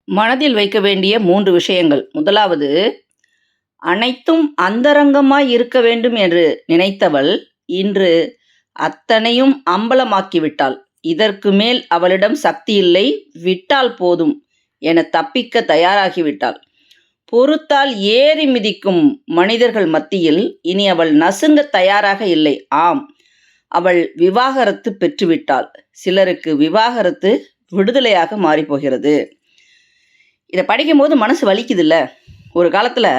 மனதில் வைக்க வேண்டிய 3 விஷயங்கள். முதலாவது, அனைத்தும் அந்தரங்கமாய் இருக்க வேண்டும் என்று நினைத்தவள், இன்று அத்தனையும் அம்பலமாக்கிவிட்டாள். இதற்கு மேல் அவளிடம் சக்தி இல்லை, விட்டால் போதும் என தப்பிக்க தயாராகிவிட்டாள். பொறுத்தால் ஏறி மிதிக்கும் மனிதர்கள் மத்தியில் இனி அவள் நசுங்கத் தயாராக இல்லை. ஆம், அவள் விவாகரத்து பெற்றுவிட்டாள். சிலருக்கு விவாகரத்து விடுதலையாக மாறிப்போகிறது. இதை படிக்கும்போது மனசு வலிக்குதுல்ல. ஒரு காலத்தில்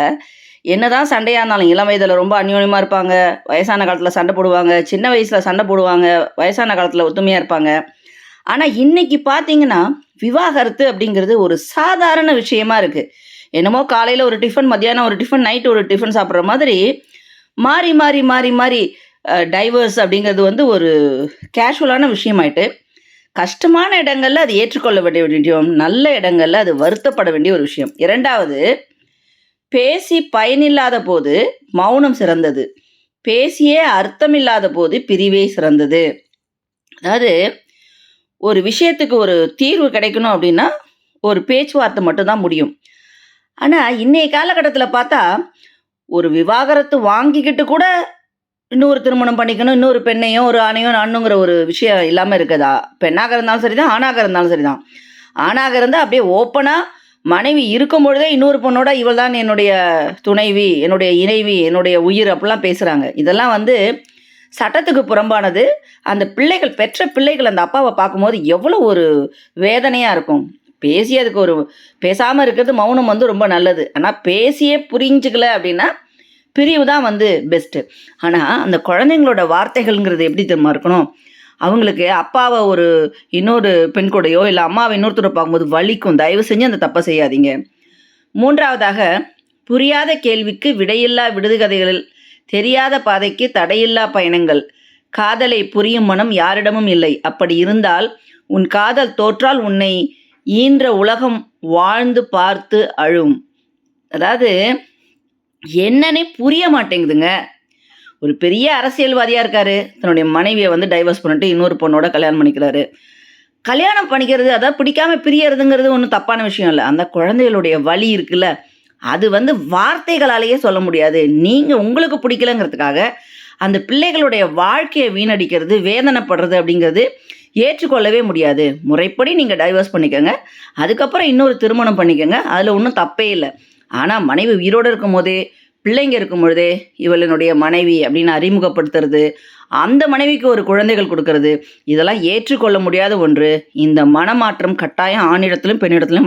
என்னதான் சண்டையாக இருந்தாலும் இளம் வயதில் ரொம்ப அந்யோன்யமாக இருப்பாங்க, வயசான காலத்தில் சண்டை போடுவாங்க, சின்ன வயசில் சண்டை போடுவாங்க, வயசான காலத்தில் ஒத்துமையாக இருப்பாங்க. ஆனால் இன்னைக்கு பார்த்தீங்கன்னா விவாகரத்து அப்படிங்கிறது ஒரு சாதாரண விஷயமா இருக்குது. என்னமோ காலையில் ஒரு டிஃபன், மத்தியானம் ஒரு டிஃபன், நைட்டு ஒரு டிஃபன் சாப்பிட்ற மாதிரி மாறி மாறி மாறி மாறி டைவர்ஸ் அப்படிங்கிறது வந்து ஒரு கேஷுவலான விஷயமாயிட்டு, கஷ்டமான இடங்களில் அது ஏற்றுக்கொள்ள வேண்டிய விஷயம், நல்ல இடங்களில் அது வருத்தப்பட வேண்டிய ஒரு விஷயம். இரண்டாவது, பேசி பயனில்லாத போது மௌனம் சிறந்தது, பேசியே அர்த்தமில்லாத போது பிரிவே சிறந்தது. அதாவது ஒரு விஷயத்துக்கு ஒரு தீர்வு கிடைக்கணும் அப்படின்னா ஒரு பேச்சுவார்த்தை மட்டும்தான் முடியும். ஆனால் இன்றைய காலகட்டத்தில் பார்த்தா ஒரு விவாகரத்து வாங்கிக்கிட்டு கூட இன்னொரு திருமணம் பண்ணிக்கணும், இன்னொரு பெண்ணையோ ஒரு ஆணையோ நானுங்கிற ஒரு விஷயம் இல்லாமல் இருக்குதா? பெண்ணாக இருந்தாலும் சரிதான், ஆணாக இருந்தாலும் சரிதான். ஆணாக இருந்தால் அப்படியே ஓப்பனாக மனைவி இருக்கும் பொழுதே இன்னொரு பொண்ணோட இவள் தான் என்னுடைய துணைவி, என்னுடைய இணைவி, என்னுடைய உயிர் அப்படிலாம் பேசுகிறாங்க. இதெல்லாம் வந்து சட்டத்துக்கு புறம்பானது. அந்த பிள்ளைகள், பெற்ற பிள்ளைகள் அந்த அப்பாவை பார்க்கும்போது எவ்வளோ ஒரு வேதனையாக இருக்கும். பேசி அதுக்கு ஒரு பேசாமல் இருக்கிறது, மௌனம் வந்து ரொம்ப நல்லது. ஆனால் பேசியே புரிஞ்சுக்கல அப்படின்னா பிரிவு தான் வந்து பெஸ்ட்டு. ஆனால் அந்த குழந்தைங்களோட வார்த்தைகள்ங்கிறது எப்படி தெரியுமா இருக்கணும்? அவங்களுக்கு அப்பாவை ஒரு இன்னொரு பெண் கூடயோ இல்லை அம்மாவை இன்னொருத்தரை பார்க்கும்போது வலிக்கும். தயவு செஞ்சு அந்த தப்பை செய்யாதீங்க. மூன்றாவதாக, புரியாத கேள்விக்கு விடையில்லா விடுகதைகள், தெரியாத பாதைக்கு தடையில்லா பயணங்கள், காதலை புரியும் மனம் யாரிடமும் இல்லை. அப்படி இருந்தால் உன் காதல் தோற்றால் உன்னை ஈன்ற உலகம் வாழ்ந்து பார்த்து அழும். அதாவது என்னன்னே புரிய மாட்டேங்குதுங்க. ஒரு பெரிய அரசியல்வாதியாக இருக்காரு, தன்னுடைய மனைவியை வந்து டைவர்ஸ் பண்ணிட்டு இன்னொரு பொண்ணோட கல்யாணம் பண்ணிக்கிறாரு. கல்யாணம் பண்ணிக்கிறது, அதாவது பிடிக்காம பிரியறதுங்கிறது ஒன்றும் தப்பான விஷயம் இல்லை. அந்த குழந்தைகளுடைய வலி இருக்குல்ல, அது வந்து வார்த்தைகளாலேயே சொல்ல முடியாது. நீங்கள் உங்களுக்கு பிடிக்கலங்கிறதுக்காக அந்த பிள்ளைகளுடைய வாழ்க்கையை வீணடிக்கிறது, வேதனைப்படுறது அப்படிங்கிறது ஏற்றுக்கொள்ளவே முடியாது. முறைப்படி நீங்கள் டைவர்ஸ் பண்ணிக்கோங்க, அதுக்கப்புறம் இன்னொரு திருமணம் பண்ணிக்கோங்க, அதில் ஒன்றும் தப்பே இல்லை. ஆனால் மனைவி உயிரோடு இருக்கும் போதே, பிள்ளைங்க இருக்கும் பொழுதே இவள் என்னுடைய மனைவி அப்படின்னு அறிமுகப்படுத்துறது, அந்த மனைவிக்கு ஒரு குழந்தைகள் கொடுக்கறது, இதெல்லாம் ஏற்றுக்கொள்ள முடியாத ஒன்று. இந்த மனமாற்றம் கட்டாயம் ஆணிடத்திலும் பெண்ணிடத்திலும்